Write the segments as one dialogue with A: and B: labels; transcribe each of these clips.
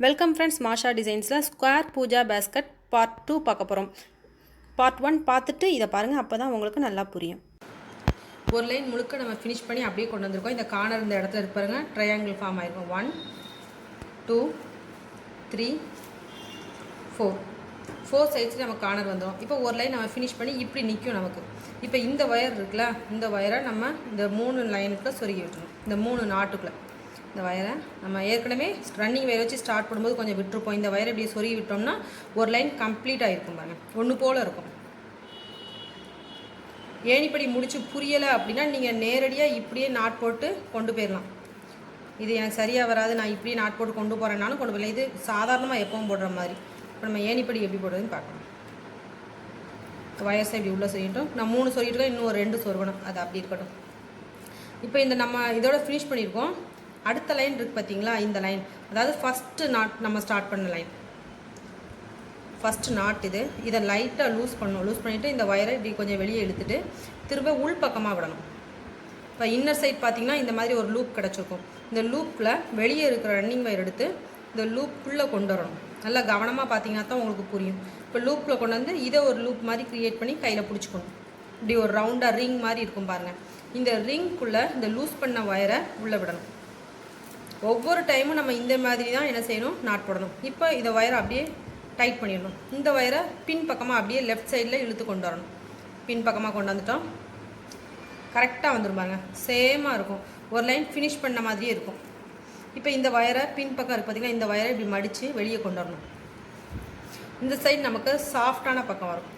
A: Welcome friends, மாஷா டிசைன்ஸில் square Pooja basket part 2 பார்க்க போகிறோம். பார்ட் 1 பார்த்துட்டு இதை பாருங்கள், அப்போ தான் உங்களுக்கு நல்லா புரியும். ஒரு லைன் முழுக்க நம்ம ஃபினிஷ் பண்ணி அப்படியே கொண்டு வந்திருக்கோம். இந்த கார்னர் இந்த இடத்துல இருக்கு பாருங்கள், ட்ரையாங்கிள் ஃபார்ம் ஆகிருக்கும். 1 2 3 4 சைட்ஸில் நம்ம கார்னர் வந்துடும். இப்போ ஒரு லைன் நம்ம ஃபினிஷ் பண்ணி இப்படி நிற்கும் நமக்கு. இப்போ இந்த ஒயர் இருக்குல்ல, இந்த ஒயரை நம்ம இந்த 3 லைனுக்குள்ளே சொருகி விட்டுணும். இந்த 3 நாட்டுக்குள்ளே இந்த வயரை நம்ம ஏற்கனவே ரன்னிங் வயர் வச்சு ஸ்டார்ட் பண்ணும்போது கொஞ்சம் விட்டுருப்போம். இந்த வயரை இப்படி சொருகி விட்டோம்னா ஒரு லைன் கம்ப்ளீட்டாக இருக்கும் பாருங்கள், ஒன்று போல் இருக்கும். ஏணிப்படி முடிச்சு புரியலை அப்படின்னா நீங்கள் நேரடியாக இப்படியே நாட் போட்டு கொண்டு போயிடலாம். இது எனக்கு சரியாக வராது, நான் இப்படியே நாட் போட்டு கொண்டு போகிறேன்னாலும் கொண்டு போயிடலாம். இது சாதாரணமாக எப்பவும் போடுற மாதிரி. இப்போ நம்ம ஏணிப்படி எப்படி போடுறதுன்னு பார்க்கலாம். வயர்ஸை இப்படி உள்ளே சொல்லிட்டோம். நான் 3 சொல்லிட்டு இன்னும் ஒரு 2 சொருகணும், அது அப்படி இருக்கட்டும். இப்போ இந்த நம்ம இதோட ஃபினிஷ் பண்ணியிருக்கோம். அடுத்த லைன் இருக்குது பார்த்தீங்களா, இந்த லைன் அதாவது ஃபஸ்ட்டு நாட் நம்ம ஸ்டார்ட் பண்ண லைன், ஃபஸ்ட்டு நாட் இது. இதை லைட்டாக லூஸ் பண்ணணும். லூஸ் பண்ணிவிட்டு இந்த ஒயரை இப்படி கொஞ்சம் வெளியே இழுத்துட்டு திரும்ப உள் பக்கமாக விடணும். இப்போ இன்னர் சைட் பார்த்திங்கன்னா இந்த மாதிரி ஒரு லூப் கிடச்சிருக்கும். இந்த லூப்பில் வெளியே இருக்கிற ரன்னிங் ஒயர் எடுத்து இந்த லூப்புக்குள்ளே கொண்டு வரணும். நல்லா கவனமாக பார்த்தீங்கன்னா தான் உங்களுக்கு புரியும். இப்போ லூப்பில் கொண்டு வந்து இதை ஒரு லூப் மாதிரி க்ரியேட் பண்ணி கையில் பிடிச்சிக்கணும். இப்படி ஒரு ரவுண்டாக ரிங் மாதிரி இருக்கும் பாருங்கள். இந்த ரிங்குள்ளே இந்த லூஸ் பண்ண ஒயரை உள்ளே விடணும். ஒவ்வொரு டைமும் நம்ம இந்த மாதிரி தான் என்ன செய்யணும், நாட் போடணும். இப்போ இதை ஒயரை அப்படியே டைட் பண்ணிடணும். இந்த ஒயரை பின் பக்கமாக அப்படியே லெஃப்ட் சைடில் இழுத்து கொண்டு வரணும். பின் பக்கமாக கொண்டு வந்துட்டோம். கரெக்டாக வந்துருப்பாங்க, சேமாக இருக்கும். ஒரு லைன் ஃபினிஷ் பண்ண மாதிரியே இருக்கும். இப்போ இந்த ஒயரை பின் பக்கம் இருக்குது பார்த்திங்கன்னா, இந்த ஒயரை இப்படி மடித்து வெளியே கொண்டு வரணும். இந்த சைடு நமக்கு சாஃப்டான பக்கம் வரும்.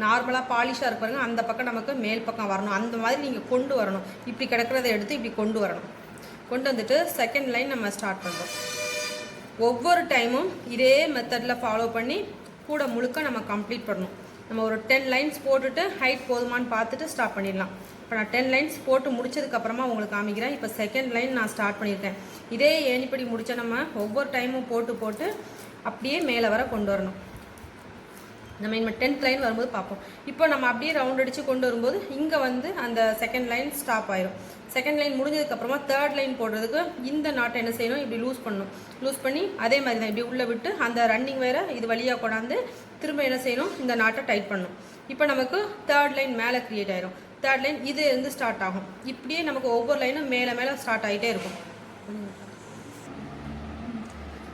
A: நார்மலாக பாலிஷாக இருக்கு பாருங்கள், அந்த பக்கம் நமக்கு மேல் பக்கம் வரணும். அந்த மாதிரி நீங்கள் கொண்டு வரணும். இப்படி கிடக்கிறத எடுத்து இப்படி கொண்டு வரணும். கொண்டு வந்துட்டு செகண்ட் லைன் நம்ம ஸ்டார்ட் பண்ணுறோம். ஒவ்வொரு டைமும் இதே மெத்தடில் ஃபாலோ பண்ணி கூட முழுக்க நம்ம கம்ப்ளீட் பண்ணணும். நம்ம ஒரு 10 லைன்ஸ் போட்டுட்டு ஹைட் போதுமான்னு பார்த்துட்டு ஸ்டார்ட் பண்ணிடலாம். இப்போ நான் 10 லைன்ஸ் போட்டு முடிச்சதுக்கப்புறமா உங்களுக்கு காமிக்கிறேன். இப்போ செகண்ட் லைன் நான் ஸ்டார்ட் பண்ணியிருக்கேன். இதே ஏணிப்படி முடித்த நம்ம ஒவ்வொரு டைமும் போட்டு அப்படியே மேலே வர கொண்டு வரணும். நம்ம இனிமேல் 10th லைன் வரும்போது பார்ப்போம். இப்போ நம்ம அப்படியே ரவுண்ட் அடித்து கொண்டு வரும்போது இங்கே வந்து அந்த செகண்ட் லைன் ஸ்டாப் ஆயிடும். செகண்ட் லைன் முடிஞ்சதுக்கப்புறமா தேர்ட் லைன் போடுறதுக்கு இந்த நாட்டை என்ன செய்யணும், இப்படி லூஸ் பண்ணணும். லூஸ் பண்ணி அதே மாதிரி தான் இப்படி உள்ளே விட்டு அந்த ரன்னிங் வேறு இது வழியாக கொண்டாந்து திரும்ப என்ன செய்யணும், இந்த நாட்டை டைட் பண்ணணும். இப்போ நமக்கு தேர்ட் லைன் மேலே க்ரியேட் ஆயிரும். தேர்ட் லைன் இது இருந்து ஸ்டார்ட் ஆகும். இப்படியே நமக்கு ஒவ்வொரு லைனும் மேலே ஸ்டார்ட் ஆகிட்டே இருக்கும்.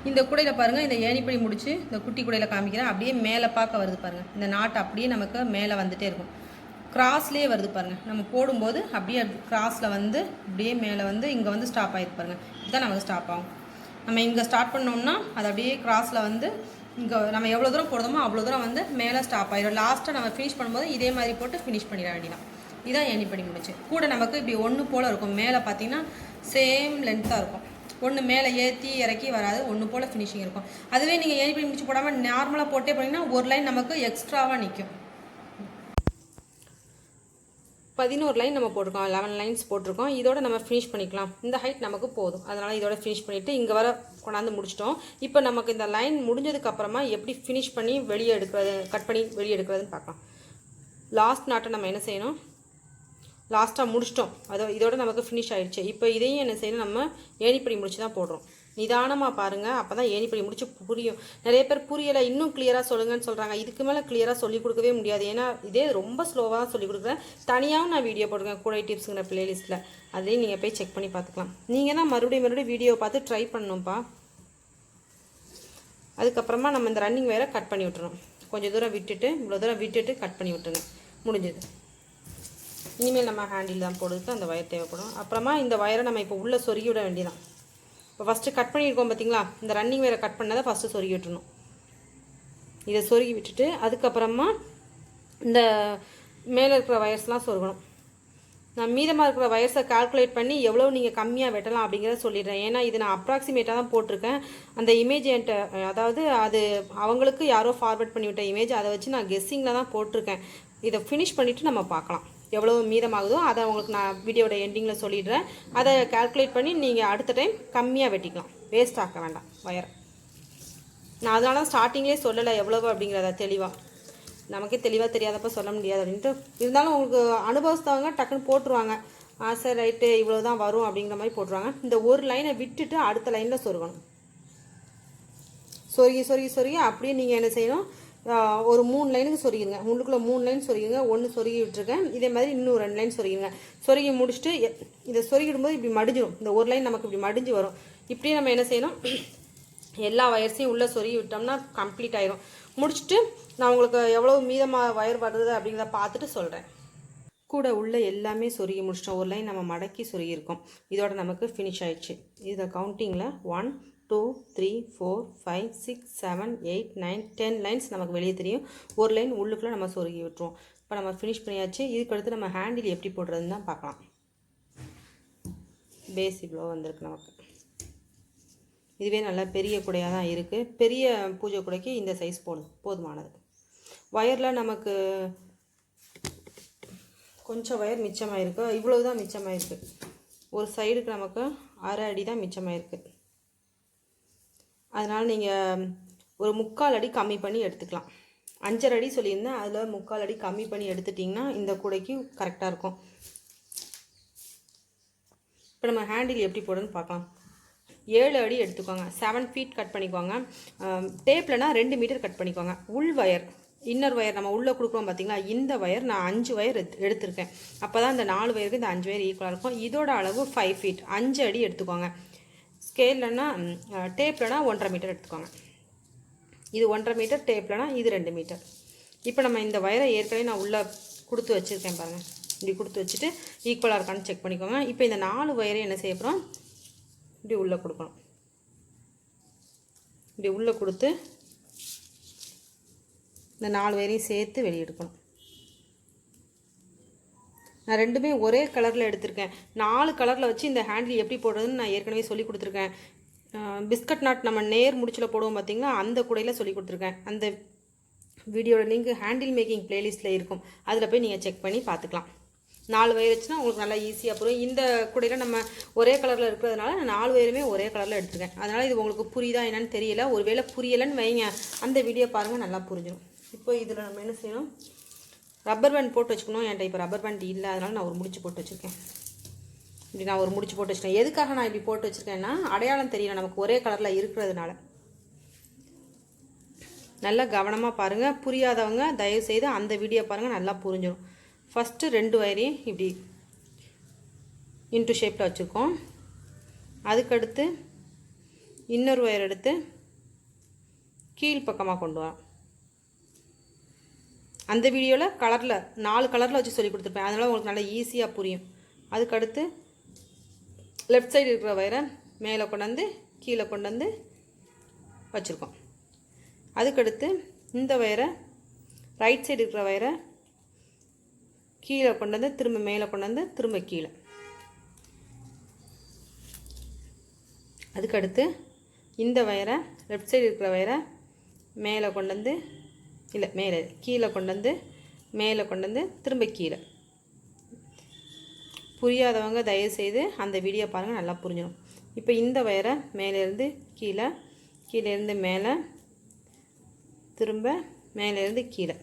A: இந்த கூடையில் பாருங்கள், இந்த ஏணிப்படி முடிச்சு இந்த குட்டி கூடையில் காமிக்கிறேன். அப்படியே மேலே பார்க்க வருது பாருங்கள். இந்த நாட்டு அப்படியே நமக்கு மேலே வந்துகிட்டே இருக்கும். கிராஸ்லேயே வருது பாருங்கள். நம்ம போடும்போது அப்படியே கிராஸில் வந்து அப்படியே மேலே வந்து இங்கே வந்து ஸ்டாப் ஆகிருக்கு பாருங்கள். இதுதான் நமக்கு ஸ்டாப் ஆகும். நம்ம இங்கே ஸ்டார்ட் பண்ணோம்னா அது அப்படியே கிராஸில் வந்து இங்கே நம்ம எவ்வளோ தூரம் போடுறோமோ அவ்வளோ தூரம் வந்து மேலே ஸ்டாப் ஆகிடும். லாஸ்ட்டாக நம்ம ஃபினிஷ் பண்ணும்போது இதே மாதிரி போட்டு ஃபினிஷ் பண்ணிட வேண்டியதான். இதுதான் ஏணிப்படி முடிச்சு. கூட நமக்கு இப்படி ஒன்று போல் இருக்கும். மேலே பார்த்தீங்கன்னா சேம் லென்த்தாக இருக்கும். ஒன்று மேலே ஏற்றி இறக்கி வராது, ஒன்று போல் ஃபினிஷிங் இருக்கும். அதுவே நீங்கள் ஏணிப்படி முடிச்சு போடாமல் நார்மலாக போட்டே போனீங்கன்னா ஒரு லைன் நமக்கு எக்ஸ்ட்ராவாக நிற்கும். 11 லைன் நம்ம போட்டிருக்கோம், 11 லைன்ஸ் போட்டிருக்கோம். இதோட நம்ம ஃபினிஷ் பண்ணிக்கலாம். இந்த ஹைட் நமக்கு போதும், அதனால் இதோட ஃபினிஷ் பண்ணிவிட்டு இங்கே வர கொண்டாந்து முடிச்சிட்டோம். இப்போ நமக்கு இந்த லைன் முடிஞ்சதுக்கப்புறமா எப்படி ஃபினிஷ் பண்ணி வெளியே எடுக்கிறது, கட் பண்ணி வெளியே எடுக்கிறதுன்னு பார்க்கலாம். லாஸ்ட் நாட்டை நம்ம என்ன செய்யணும், லாஸ்ட்டாக முடிச்சிட்டோம். இதோட நமக்கு ஃபினிஷ் ஆகிடுச்சு. இப்போ இதையும் என்ன செய்யணும், நம்ம ஏணிப்படி முடிச்சு தான் போடுறோம். நிதானமாக பாருங்கள், அப்போ தான் ஏணிப்படி முடிச்சு புரியும். நிறைய பேர் புரியலை, இன்னும் கிளியராக சொல்லுங்கன்னு சொல்கிறாங்க. இதுக்கு மேலே கிளியராக சொல்லிக் கொடுக்கவே முடியாது. ஏன்னா இதே ரொம்ப ஸ்லோவாக தான் சொல்லிக் கொடுக்குறேன். தனியாகவும் நான் வீடியோ போட்டிருக்கேன் கூடை டிப்ஸுங்கிற ப்ளேலிஸ்ட்டில். அதையும் நீங்கள் போய் செக் பண்ணி பார்த்துக்கலாம். நீங்கள் தான் மறுபடியும் வீடியோவை பார்த்து ட்ரை பண்ணணும்ப்பா. அதுக்கப்புறமா நம்ம இந்த ரன்னிங் வேற கட் பண்ணி விட்டுறோம். கொஞ்சம் தூரம் விட்டுட்டு இவ்வளோ தூரம் விட்டுட்டு கட் பண்ணி விட்டுருங்க, முடிஞ்சது. இனிமேல் நம்ம ஹேண்டில் தான் போடுறதுக்கு அந்த ஒயர் தேவைப்படும். அப்புறமா இந்த ஒயரை நம்ம இப்போ உள்ளே சொருகி விட வேண்டியதான். இப்போ ஃபஸ்ட்டு கட் பண்ணியிருக்கோம் பார்த்தீங்களா, இந்த ரன்னிங் வேறு கட் பண்ணதை ஃபஸ்ட்டு சொருகி விட்டுணும். இதை சொருகி விட்டுட்டு அதுக்கப்புறமா இந்த மேலே இருக்கிற வயர்ஸ்லாம் சொருகணும். நான் மீதமாக இருக்கிற வயர்ஸை கால்குலேட் பண்ணி எவ்வளோ நீங்கள் கம்மியாக வெட்டலாம் அப்படிங்கிறத சொல்லிடுறேன். ஏன்னா இது நான் அப்ராக்சிமேட்டாக தான் போட்டிருக்கேன். அந்த இமேஜ் என்கிட்ட, அதாவது அது அவங்களுக்கு யாரோ ஃபார்வர்ட் பண்ணிவிட்ட இமேஜ், அதை வச்சு நான் கெஸ்ஸிங்கில் தான் போட்டிருக்கேன். இதை ஃபினிஷ் பண்ணிவிட்டு நம்ம பார்க்கலாம் எவ்வளோ மீதமாகுதோ. அதை உங்களுக்கு நான் வீடியோட எண்டிங்கில் சொல்லிடுறேன். அதை கால்குலேட் பண்ணி நீங்கள் அடுத்த டைம் கம்மியாக வெட்டிக்கலாம், வேஸ்ட் ஆக்க வேண்டாம் வயரை. நான் அதனால தான் ஸ்டார்டிங்லேயே சொல்லலை எவ்வளவு அப்படிங்கிறத தெளிவாக. நமக்கே தெளிவாக தெரியாதப்போ சொல்ல முடியாது அப்படின்ட்டு. இருந்தாலும் உங்களுக்கு அனுபவத்தவங்க டக்குன்னு போட்டுருவாங்க. சரி ரைட்டு இவ்வளோ தான் வரும் அப்படிங்கிற மாதிரி போட்டுருவாங்க. இந்த ஒரு லைனை விட்டுட்டு அடுத்த லைனில் சொருகணும். சொருகி அப்படியே நீங்கள் என்ன செய்யணும், ஒரு 3 லைனுக்கு சொருகிடுங்க. உள்ளுக்குள்ளே 3 லைன் சொருகிடுங்க. 1 சொருகி விட்டுருக்கேன். இதே மாதிரி இன்னும் 2 லைன் சொருகிடுங்க. சொருகி முடிச்சுட்டு இதை சொருகிடும்போது இப்படி மடிஞ்சிடும். இந்த ஒரு லைன் நமக்கு இப்படி மடிஞ்சு வரும். இப்படியே நம்ம என்ன செய்யணும், எல்லா வயர்ஸையும் உள்ளே சொருகி விட்டோம்னா கம்ப்ளீட் ஆயிரும். முடிச்சுட்டு நான் உங்களுக்கு எவ்வளோ மீதமாக வயர் வருது அப்படிங்கிறத பார்த்துட்டு சொல்கிறேன். கூட உள்ள எல்லாமே சொருகி முடிச்சிட்டோம். ஒரு லைன் நம்ம மடக்கி சொருகியிருக்கோம். இதோட நமக்கு ஃபினிஷ் ஆயிடுச்சு. இதில் கவுண்டிங்கில் 1 2 3 4 5 6 7 8 9 10 லைன்ஸ் நமக்கு வெளியே தெரியும். ஒரு லைன் உள்ளுக்குள்ளே நம்ம சொருகி விட்டுருவோம். இப்போ நம்ம ஃபினிஷ் பண்ணியாச்சு. இதுக்கடுத்து நம்ம ஹேண்டில் எப்படி போடுறதுன்னு தான் பார்க்கலாம். பேஸ் இவ்வளோ வந்திருக்கு நமக்கு. இதுவே நல்லா பெரிய கூடையாக தான் இருக்குது. பெரிய பூஜை கூடைக்கு இந்த சைஸ் போதுமானது. வயரில் நமக்கு கொஞ்சம் வயர் மிச்சமாயிருக்கு. இவ்வளவு தான் மிச்சமாயிருக்கு. ஒரு சைடுக்கு நமக்கு 1/2 அடி தான் மிச்சமாயிருக்கு. அதனால் நீங்கள் ஒரு 3/4 அடி கம்மி பண்ணி எடுத்துக்கலாம். 5.5 அடி சொல்லியிருந்தேன், அதில் 3/4 அடி கம்மி பண்ணி எடுத்துட்டிங்கன்னா இந்த கூடைக்கு கரெக்டாக இருக்கும். இப்போ நம்ம ஹேண்டில் எப்படி போடுன்னு பார்க்கலாம். 7 அடி எடுத்துக்கோங்க. 7 ஃபீட் கட் பண்ணிக்கோங்க. டேப்லனா 2 மீட்டர் கட் பண்ணிக்கோங்க. உள் வயர், இன்னர் வயர் நம்ம உள்ளே கொடுக்குறோம் பார்த்தீங்களா, இந்த வயர் நான் 5 வயர் எடுத்திருக்கேன். அப்போ தான் இந்த 4 வயருக்கு இந்த 5 வயர் ஈக்குவலாக இருக்கும். இதோட அளவு 5 ஃபீட், 5 அடி எடுத்துக்கோங்க. ஸ்கேல்லனா டேப்லனா 1.5 மீட்டர் எடுத்துக்கோங்க. இது 1.5 மீட்டர், டேப்லனா இது 2 மீட்டர். இப்போ நம்ம இந்த வயரை ஏற்கனவே நான் உள்ளே கொடுத்து வச்சுருக்கேன் பாருங்கள். இப்படி கொடுத்து வச்சுட்டு ஈக்குவலாக இருக்கான்னு செக் பண்ணிக்கோங்க. இப்போ இந்த 4 வயரை என்ன செய்ய போகிறோம், இப்படி உள்ளே கொடுக்கணும். இப்படி உள்ளே கொடுத்து இந்த 4 வயரையும் சேர்த்து வெளியே எடுக்கணும். நான் ரெண்டுமே ஒரே கலரில் எடுத்திருக்கேன். 4 கலரில் வச்சு இந்த ஹேண்டில் எப்படி போடுறதுன்னு நான் ஏற்கனவே சொல்லி கொடுத்துருக்கேன். பிஸ்கட் நாட் நம்ம நேர் முடிச்சில் போடுவோம் பார்த்தீங்களா, அந்த கூடையில் சொல்லி கொடுத்துருக்கேன். அந்த வீடியோட லிங்க் ஹேண்டில் மேக்கிங் பிளேலிஸ்ட்டில் இருக்கும். அதில் போய் நீங்கள் செக் பண்ணி பார்த்துக்கலாம். 4 வயர் வச்சுன்னா உங்களுக்கு நல்லா ஈஸியாக போகும். இந்த கூடையில் நம்ம ஒரே கலரில் இருக்கிறதுனால நான் 4 வயருமே ஒரே கலரில் எடுத்துருக்கேன். அதனால் இது உங்களுக்கு புரியுதா என்னன்னு தெரியல. ஒருவேளை புரியலைன்னு வைங்க, அந்த வீடியோ பாருங்கள், நல்லா புரிஞ்சிடும். இப்போ இதில் நம்ம என்ன செய்யணும், ரப்பர் பேண்ட் போட்டு வச்சுக்கணும். என்கிட்ட இப்போ ரப்பர் பேண்ட் இல்லை, அதனால் நான் ஒரு முடிச்சு போட்டு வச்சுருக்கேன். இப்படி நான் ஒரு முடிச்சு போட்டு வச்சுருக்கேன். எதுக்காக நான் இப்படி போட்டு வச்சுருக்கேன்னா, அடையாளம் தெரியல நமக்கு ஒரே கலரில் இருக்கிறதுனால. நல்லா கவனமாக பாருங்கள். புரியாதவங்க தயவுசெய்து அந்த வீடியோ பாருங்கள், நல்லா புரிஞ்சிடும். ஃபஸ்ட்டு 2 வயரையும் இப்படி இன்ட்டு ஷேப்பில் வச்சுருக்கோம். அதுக்கடுத்து இன்னொரு வயர் எடுத்து கீழ்ப்பக்கமாக கொண்டு வரோம். அந்த வீடியோவில் கலரில் 4 கலரில் வச்சு சொல்லி கொடுத்துருப்பேன். அதனால் உங்களுக்கு நல்லா ஈஸியாக புரியும். அதுக்கடுத்து லெஃப்ட் சைடு இருக்கிற வயரை மேலே கொண்டாந்து கீழே கொண்டாந்து வச்சுருக்கோம். அதுக்கடுத்து இந்த வயரை ரைட் சைடு இருக்கிற வயரை கீழே கொண்டாந்து திரும்ப மேலே கொண்டாந்து திரும்ப கீழே. அதுக்கடுத்து இந்த வயரை லெஃப்ட் சைடு இருக்கிற வயரை மேலே கொண்டாந்து இல்லை மேலே கீழே கொண்டாந்து மேலே கொண்டாந்து திரும்ப கீழே. புரியாதவங்க தயவுசெய்து அந்த வீடியோ பாருங்கள், நல்லா புரிஞ்சிடும். இப்போ இந்த வயரை மேலேருந்து கீழே, கீழேருந்து மேலே, திரும்ப மேலேருந்து கீழே.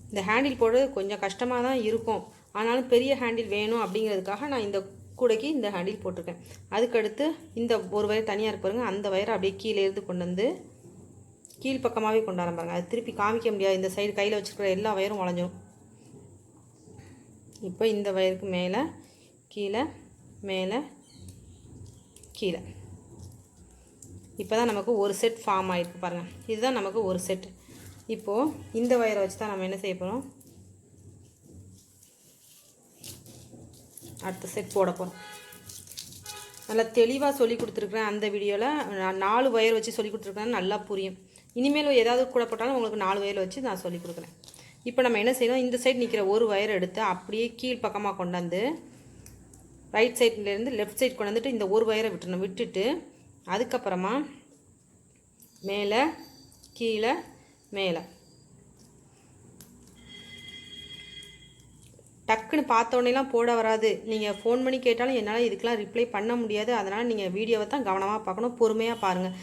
A: இந்த ஹேண்டில் போடுறது கொஞ்சம் கஷ்டமாக தான் இருக்கும். ஆனாலும் பெரிய ஹேண்டில் வேணும் அப்படிங்கிறதுக்காக நான் இந்த கூடைக்கு இந்த ஹேண்டில் போட்டிருக்கேன். அதுக்கடுத்து இந்த ஒரு வயர் தனியாக இருப்பாருங்க, அந்த வயரை அப்படியே கீழேருந்து கொண்டு வந்து கீழ்ப்பக்கமாகவே கொண்டாட பாருங்க. அது திருப்பி காமிக்க முடியாது. இந்த சைடு கையில் வச்சுருக்கிற எல்லா வயரும் உடஞ்சிடும். இப்போ இந்த வயருக்கு மேலே கீழே மேலே கீழே. இப்போ தான் நமக்கு ஒரு செட் ஃபார்ம் ஆகிருக்கு பாருங்கள். இதுதான் நமக்கு ஒரு செட். இப்போது இந்த வயரை வச்சு தான் நம்ம என்ன செய்ய போகிறோம், அடுத்த செட் போட போகிறோம். நல்லா தெளிவாக சொல்லி கொடுத்துருக்குறேன். அந்த வீடியோவில் நான் 4 வயர் வச்சு சொல்லி கொடுத்துருக்கேன், நல்லா புரியும். இனிமேல் ஏதாவது கூட போட்டாலும் உங்களுக்கு 4 வயர் வச்சு நான் சொல்லி கொடுக்குறேன். இப்போ நம்ம என்ன செய்யணும், இந்த சைடு நிற்கிற ஒரு வயர் எடுத்து அப்படியே கீழ்ப்பக்கமாக கொண்டாந்து ரைட் சைட்லேருந்து லெஃப்ட் சைட் கொண்டாந்துட்டு இந்த ஒரு வயரை விட்டுறணும். விட்டுட்டு அதுக்கப்புறமா மேலே கீழே மேலே டக்குன்னு பார்த்தோன்னேலாம் போட வராது. நீங்கள் ஃபோன் பண்ணி கேட்டாலும் என்னால் இதுக்கெலாம் ரிப்ளை பண்ண முடியாது. அதனால் நீங்கள் வீடியோவை தான் கவனமாக பார்க்கணும், பொறுமையாக பாருங்கள்.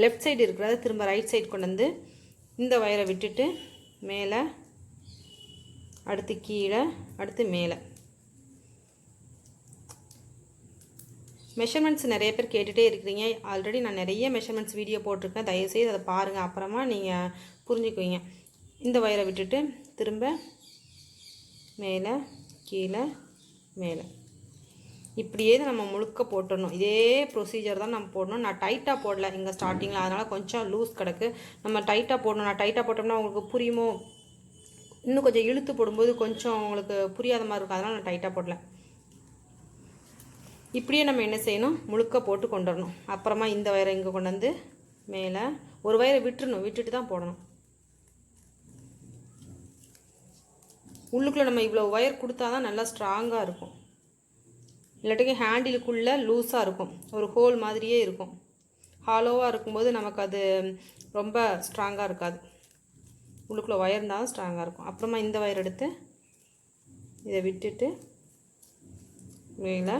A: லெஃப்ட் சைடு இருக்கிறத திரும்ப ரைட் சைடு கொண்டு வந்து இந்த வயரை விட்டுட்டு மேலே, அடுத்து கீழே, அடுத்து மேலே. மெஷர்மெண்ட்ஸ் நிறைய பேர் கேட்டுகிட்டே இருக்கிறீங்க. ஆல்ரெடி நான் நிறைய மெஷர்மெண்ட்ஸ் வீடியோ போட்டிருக்கேன். தயவுசெய்து அதை பாருங்கள், அப்புறமா நீங்கள் புரிஞ்சுக்குவீங்க. இந்த வயரை விட்டுட்டு திரும்ப மேலே கீழே மேலே இப்படியே தான் நம்ம முழுக்க போட்டுடணும். இதே ப்ரொசீஜர் தான் நம்ம போடணும். நான் டைட்டாக போடல இங்கே ஸ்டார்டிங்கில், அதனால் கொஞ்சம் லூஸ் கிடக்கு. நம்ம டைட்டாக போடணும். நான் டைட்டாக போட்டோம்னா உங்களுக்கு புரியுமோ, இன்னும் கொஞ்சம் இழுத்து போடும்போது கொஞ்சம் உங்களுக்கு புரியாத மாதிரி இருக்கும். அதனால் நான் டைட்டாக போடல. இப்படியே நம்ம என்ன செய்யணும், முழுக்க போட்டு கொண்டு வரணும். அப்புறமா இந்த வயரை இங்கே கொண்டு வந்து மேலே ஒரு வயரை விட்டுறணும், விட்டுட்டு தான் போடணும். உள்ளுக்குள்ளே நம்ம இவ்வளோ ஒயர் கொடுத்தா தான் நல்லா ஸ்ட்ராங்காக இருக்கும். இல்லாட்டிக்கு ஹேண்டிலுக்குள்ளே லூஸாக இருக்கும், ஒரு ஹோல் மாதிரியே இருக்கும். ஹாலோவாக இருக்கும்போது நமக்கு அது ரொம்ப ஸ்ட்ராங்காக இருக்காது. உள்ளுக்குள்ளே ஒயர் இருந்தாலும் ஸ்ட்ராங்காக இருக்கும். அப்புறமா இந்த ஒயர் எடுத்து இதை விட்டுட்டு மேலே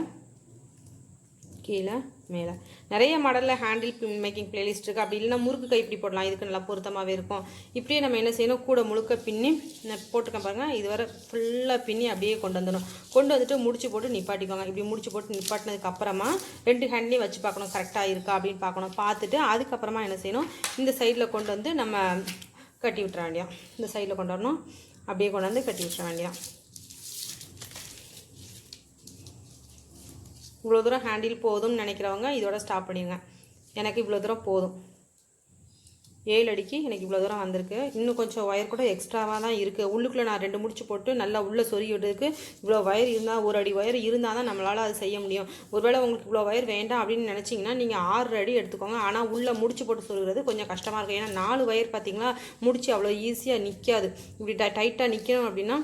A: கீழே மேலே நிறைய மாடலில் ஹேண்டில் மேக்கிங் பிளேலிஸ்ட் இருக்குது. அப்படி இல்லைனா முறுக்கு கை இப்படி போடலாம், இதுக்கு நல்லா பொருத்தமாகவே இருக்கும். இப்படியே நம்ம என்ன செய்யணும், கூட முழுக்க பின்னி போட்டுருக்கேன் பாருங்கள். இது வரை ஃபுல்லாக பின்னி அப்படியே கொண்டு வந்துடும். கொண்டு வந்துட்டு முடிச்சு போட்டு நிப்பாட்டிக்கோங்க. இப்படி முடிச்சு போட்டு நிப்பாட்டினதுக்கு அப்புறமா 2 ஹேண்ட்லேயும் வச்சு பார்க்கணும், கரெக்டாக இருக்கா அப்படின்னு பார்க்கணும். பார்த்துட்டு அதுக்கப்புறமா என்ன செய்யணும், இந்த சைடில் கொண்டு வந்து நம்ம கட்டி விட்டுற வேண்டியதான். இந்த சைடில் கொண்டு வரணும், அப்படியே கொண்டு வந்து கட்டி விட்டுற வேண்டியதான். இவ்வளோ தூரம் ஹேண்டில் போதும்னு நினைக்கிறவங்க இதோட ஸ்டாப் பண்ணிடுங்க. எனக்கு இவ்வளோ தூரம் போதும். 7 அடிக்கு எனக்கு இவ்வளோ தூரம் வந்திருக்கு. இன்னும் கொஞ்சம் ஒயர் கூட எக்ஸ்ட்ராவாக தான் இருக்குது. உள்ளுக்குள்ளே நான் 2 முடிச்சு போட்டு நல்லா உள்ளே சொருகி விட்டதுக்கு இவ்வளோ ஒயர் இருந்தால், 1 அடி ஒயர் இருந்தால் தான் நம்மளால் அது செய்ய முடியும். ஒருவேளை உங்களுக்கு இவ்வளோ ஒயர் வேண்டாம் அப்படின்னு நினச்சிங்கன்னா நீங்கள் 6 அடி எடுத்துக்கோங்க. ஆனால் உள்ளே முடிச்சு போட்டு சொருகிறது கொஞ்சம் கஷ்டமாக இருக்கும். ஏன்னா 4 ஒயர் பார்த்திங்களா, முடிச்சு அவ்வளோ ஈஸியாக நிற்காது. இப்படி டைட்டாக நிற்கணும் அப்படின்னா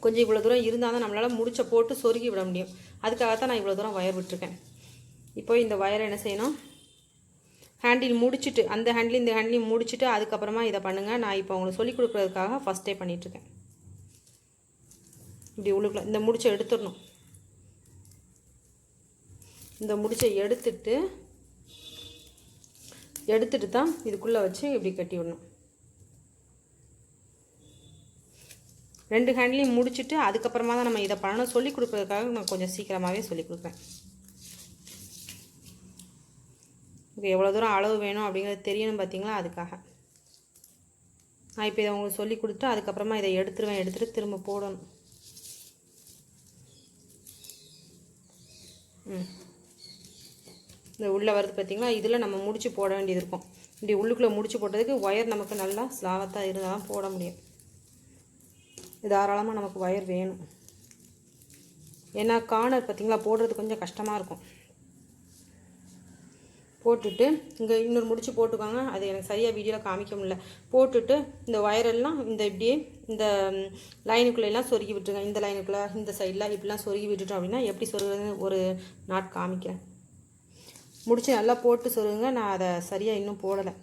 A: கொஞ்சம் இவ்வளோ தூரம் இருந்தால் தான் நம்மளால் முடிச்ச போட்டு சொருகி விட முடியும். அதுக்காகத்தான் நான் இவ்வளோ தூரம் ஒயர் விட்டுருக்கேன். இப்போ இந்த ஒயரை என்ன செய்யணும், ஹேண்டில் முடிச்சுட்டு அந்த ஹேண்டில் இந்த ஹேண்ட்லையும் முடிச்சுட்டு அதுக்கப்புறமா இதை பண்ணுங்கள். நான் இப்போ உங்களுக்கு சொல்லிக் கொடுக்குறதுக்காக ஃபஸ்ட்டே பண்ணிகிட்ருக்கேன். இப்படி உள்ளுக்குள்ள இந்த முடிச்சை எடுத்துடணும். இந்த முடிச்சை எடுத்துட்டு தான் இதுக்குள்ளே வச்சு இப்படி கட்டி விடணும். 2 ஹேண்ட்லையும் முடிச்சுட்டு அதுக்கப்புறமா தான் நம்ம இதை பண்ணணும். சொல்லிக் கொடுக்குறதுக்காக நான் கொஞ்சம் சீக்கிரமாகவே சொல்லிக் கொடுக்குறேன். இப்போ எவ்வளோ தூரம் அளவு வேணும் அப்படிங்கிறது தெரியணும் பார்த்தீங்களா, அதுக்காக நான் இப்போ இதை உங்களுக்கு சொல்லி கொடுத்துட்டு அதுக்கப்புறமா இதை எடுத்துட்டு திரும்ப போடணும். இந்த உள்ளே வருது பார்த்தீங்களா, இதில் நம்ம முடிச்சு போட வேண்டியது இருக்கும். இப்படி உள்ளுக்குள்ளே முடிச்சு போட்டதுக்கு ஒயர் நமக்கு நல்லா ஸ்லாவத்தாக இருந்தால் தான் போட முடியும். தாராளமாக நமக்கு ஒயர் வேணும். ஏன்னா கார்னர் பார்த்திங்களா போடுறது கொஞ்சம் கஷ்டமாக இருக்கும். போட்டுட்டு இங்கே இன்னொரு முடிச்சு போட்டுக்கோங்க. அது எனக்கு சரியாக வீடியோவில் காமிக்க முடியல. போட்டுட்டு இந்த ஒயரெல்லாம் இந்த இப்படியே இந்த லைனுக்குள்ளெல்லாம் சொருகி விட்டுருங்க. இந்த லைனுக்குள்ளே இந்த சைடில் இப்படிலாம் சொருகி விட்டுட்டோம் அப்படின்னா எப்படி சொருகுறதுன்னு ஒரு நாட் காமிக்கிறேன். முடிச்சு நல்லா போட்டு சொருகுங்க. நான் அதை சரியாக இன்னும் போடலை.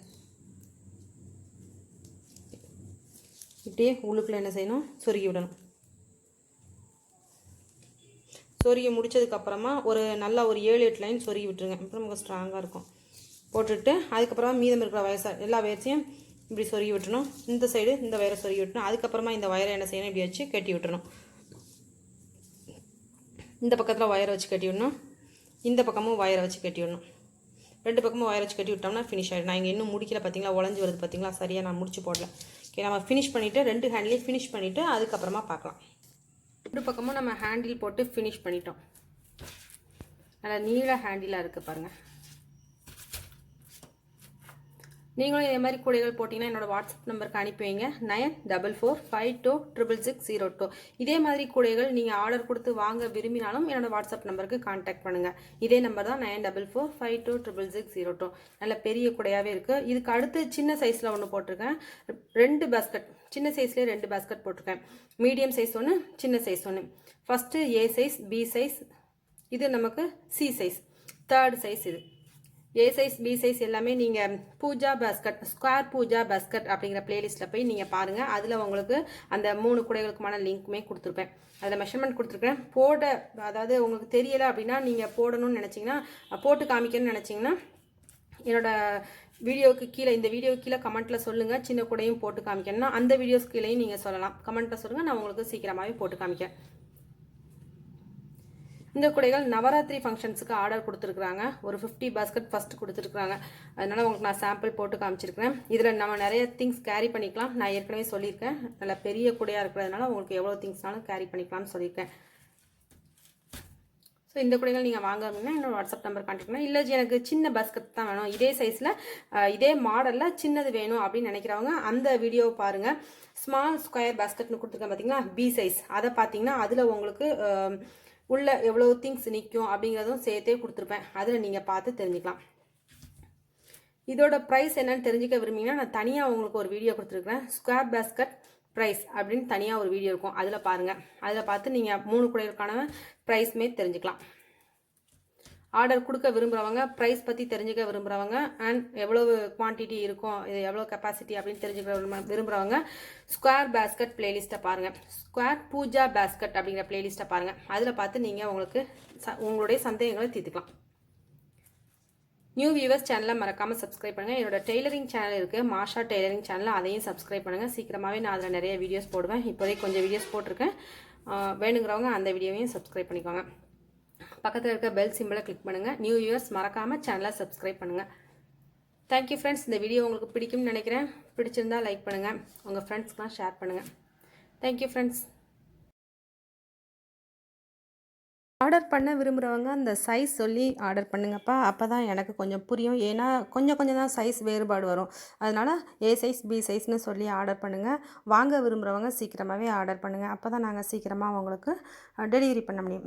A: இப்படியே உள்ளுக்குள்ளே என்ன செய்யணும், சொருகி விடணும். சொருகி முடித்ததுக்கப்புறமா நல்லா ஒரு 7-8 லைன் சொருகி விட்டுருங்க. அப்புறம் நமக்கு ஸ்ட்ராங்காக இருக்கும். போட்டுட்டு அதுக்கப்புறமா மீதம் இருக்கிற எல்லா வயரையும் இப்படி சொருகி விட்டுணும். இந்த சைடு இந்த வயரை சொருகி விட்டணும். அதுக்கப்புறமா இந்த வயரை என்ன செய்யணும், இப்படி வச்சு கட்டி விட்டுறணும். இந்த பக்கத்தில் வயரை வச்சு கட்டி விடணும், இந்த பக்கமும் வயரை வச்சு கட்டி விடணும். 2 பக்கமும் வயரை வச்சு கட்டி விட்டோம்னா ஃபினிஷ் ஆகிடும். நான் இங்கே இன்னும் முடிக்கல பார்த்தீங்களா, உடஞ்சி வருது பார்த்தீங்களா, சரியாக நான் முடிச்சு போடல. ஓகே, நம்ம ஃபினிஷ் பண்ணிவிட்டு 2 ஹேண்ட்லேயும் ஃபினிஷ் பண்ணிவிட்டு அதுக்கப்புறமா பார்க்கலாம். 2 பக்கமும் நம்ம ஹேண்டில் போட்டு ஃபினிஷ் பண்ணிட்டோம். நல்லா நீள ஹேண்டிலாக இருக்குது பாருங்கள். நீங்களும் இதே மாதிரி கூடைகள் போட்டிங்கன்னா என்னோடய வாட்ஸ்அப் நம்பருக்கு அனுப்பி வைங்க. 9445266602. இதே மாதிரி கூடைகள் நீங்கள் ஆர்டர் கொடுத்து வாங்க விரும்பினாலும் என்னோடய வாட்ஸ்அப் நம்பருக்கு கான்டாக்ட் பண்ணுங்கள். இதே நம்பர் தான் 9445266602. நல்ல பெரிய கூடையாகவே இருக்குது. இதுக்கு அடுத்து சின்ன சைஸில் ஒன்று போட்டிருக்கேன். 2 பாஸ்கெட், சின்ன சைஸ்லேயே 2 பாஸ்கெட் போட்டிருக்கேன். மீடியம் சைஸ் ஒன்று, சின்ன சைஸ் ஒன்று. First A size, B size, இது நமக்கு C சைஸ், 3rd சைஸ். இது A சைஸ், B சைஸ் எல்லாமே நீங்கள் puja basket, square puja basket அப்படிங்கிற பிளேலிஸ்ட்டில் போய் நீங்கள் பாருங்கள். அதில் உங்களுக்கு அந்த 3 கூடைகளுக்குமான லிங்க்குமே கொடுத்துருப்பேன். அதில் மெஷர்மெண்ட் கொடுத்துருக்கேன். அதாவது உங்களுக்கு தெரியலை அப்படின்னா நீங்கள் போடணும்னு நினச்சிங்கன்னா, போட்டு காமிக்கணும்னு நினச்சிங்கன்னா என்னோடய வீடியோவுக்கு கீழே, இந்த வீடியோவுக்கு கீழே கமெண்ட்டில் சொல்லுங்கள். சின்ன கூடையும் போட்டு காமிக்கணும்னா அந்த வீடியோஸ் கீழேயும் நீங்கள் சொல்லலாம். கமெண்ட்டில் சொல்லுங்கள், நான் உங்களுக்கு சீக்கிரமாகவே போட்டு காமிக்கிறேன். இந்த கூடைகள் நவராத்திரி ஃபங்க்ஷன்ஸுக்கு ஆர்டர் கொடுத்துருக்குறாங்க. ஒரு 50 பாஸ்கெட் ஃபஸ்ட்டு கொடுத்துருக்குறாங்க. அதனால் உங்களுக்கு நான் சாம்பிள் போட்டு காமிச்சிருக்கிறேன். இதில் நம்ம நிறைய திங்ஸ் கேரி பண்ணிக்கலாம். நான் ஏற்கனவே சொல்லியிருக்கேன், நல்லா பெரிய கூடையாக இருக்கிறதுனால உங்களுக்கு எவ்வளோ திங்ஸ்னாலும் கேரி பண்ணிக்கலாம்னு சொல்லியிருக்கேன். ஸோ இந்த கூடைகள் நீங்கள் வாங்க அப்படின்னா என்னோட வாட்ஸ்அப் நம்பர் கான்டாக்ட் பண்ணலாம். இல்லை எனக்கு சின்ன பாஸ்கெட் தான் வேணும், இதே சைஸில் இதே மாடலில் சின்னது வேணும் அப்படின்னு நினைக்கிறவங்க அந்த வீடியோவை பாருங்கள். ஸ்மால் ஸ்கொயர் பாஸ்கெட்னு கொடுத்துருக்கேன் பார்த்தீங்களா, பி சைஸ். அதை பார்த்தீங்கன்னா அதில் உங்களுக்கு உள்ள எவ்வளோ திங்ஸ் நிற்கும் அப்படிங்கிறதும் சேர்த்தே கொடுத்துருப்பேன். அதில் நீங்கள் பார்த்து தெரிஞ்சுக்கலாம். இதோட ப்ரைஸ் என்னன்னு தெரிஞ்சுக்க விரும்பிங்கன்னா நான் தனியாக உங்களுக்கு ஒரு வீடியோ கொடுத்துருக்குறேன். ஸ்கொயர் பாஸ்கெட் ப்ரைஸ் அப்படின்னு தனியாக ஒரு வீடியோ இருக்கும், அதில் பாருங்கள். அதில் பார்த்து நீங்கள் 3 கூடைகளுக்கான ப்ரைஸ்மே தெரிஞ்சுக்கலாம். ஆர்டர் கொடுக்க விரும்புகிறவங்க, ப்ரைஸ் பற்றி தெரிஞ்சுக்க விரும்புகிறவங்க, அண்ட் எவ்வளவு குவான்டிட்டி இருக்கும், இது எவ்வளோ கெப்பாசிட்டி அப்படின்னு தெரிஞ்சுக்க விரும்புகிறவங்க ஸ்கொயர் பாஸ்கெட் பிளேலிஸ்ட்டை பாருங்கள். ஸ்கொயர் பூஜா பாஸ்கெட் அப்படிங்கிற பிளேலிஸ்ட்டை பாருங்கள். அதில் பார்த்து நீங்கள் உங்களுக்கு உங்களுடைய சந்தேகங்களை தீர்த்துக்கலாம். நியூ வியூவர்ஸ் சேனலை மறக்காமல் சப்ஸ்கிரைப் பண்ணுங்கள். என்னோட டெய்லரிங் சேனல் இருக்குது, மாஷா டெய்லரிங் சேனலில் அதையும் சப்ஸ்கிரைப் பண்ணுங்கள். சீக்கிரமாகவே நான் அதில் நிறைய வீடியோஸ் போடுவேன். இப்போதைக்கு கொஞ்சம் வீடியோஸ் போட்டிருக்கேன். வேணுங்கிறவங்க அந்த வீடியோவையும் சப்ஸ்கிரைப் பண்ணிக்கோங்க. பக்கத்தில் இருக்க பெல் சிம்பிளை கிளிக் பண்ணுங்கள். நியூ வியூவர்ஸ் மறக்காமல் சேனலை சப்ஸ்கிரைப் பண்ணுங்கள். Thank you friends. இந்த வீடியோ உங்களுக்கு பிடிக்கும்னு நினைக்கிறேன். பிடிச்சிருந்தா லைக் பண்ணுங்கள், உங்கள் ஃப்ரெண்ட்ஸ்க்கெலாம் ஷேர் பண்ணுங்கள். Thank you friends. ஆர்டர் பண்ண விரும்புகிறவங்க அந்த சைஸ் சொல்லி ஆர்டர் பண்ணுங்கப்பா, அப்போ தான் எனக்கு கொஞ்சம் புரியும். ஏன்னா கொஞ்சம் தான் சைஸ் வேறுபாடு வரும். அதனால் ஏ சைஸ் பி சைஸ்னு சொல்லி ஆர்டர் பண்ணுங்கள். வாங்க விரும்புகிறவங்க சீக்கிரமாகவே ஆர்டர் பண்ணுங்கள். அப்போ தான் நாங்கள் சீக்கிரமாக உங்களுக்கு டெலிவரி பண்ண முடியும்.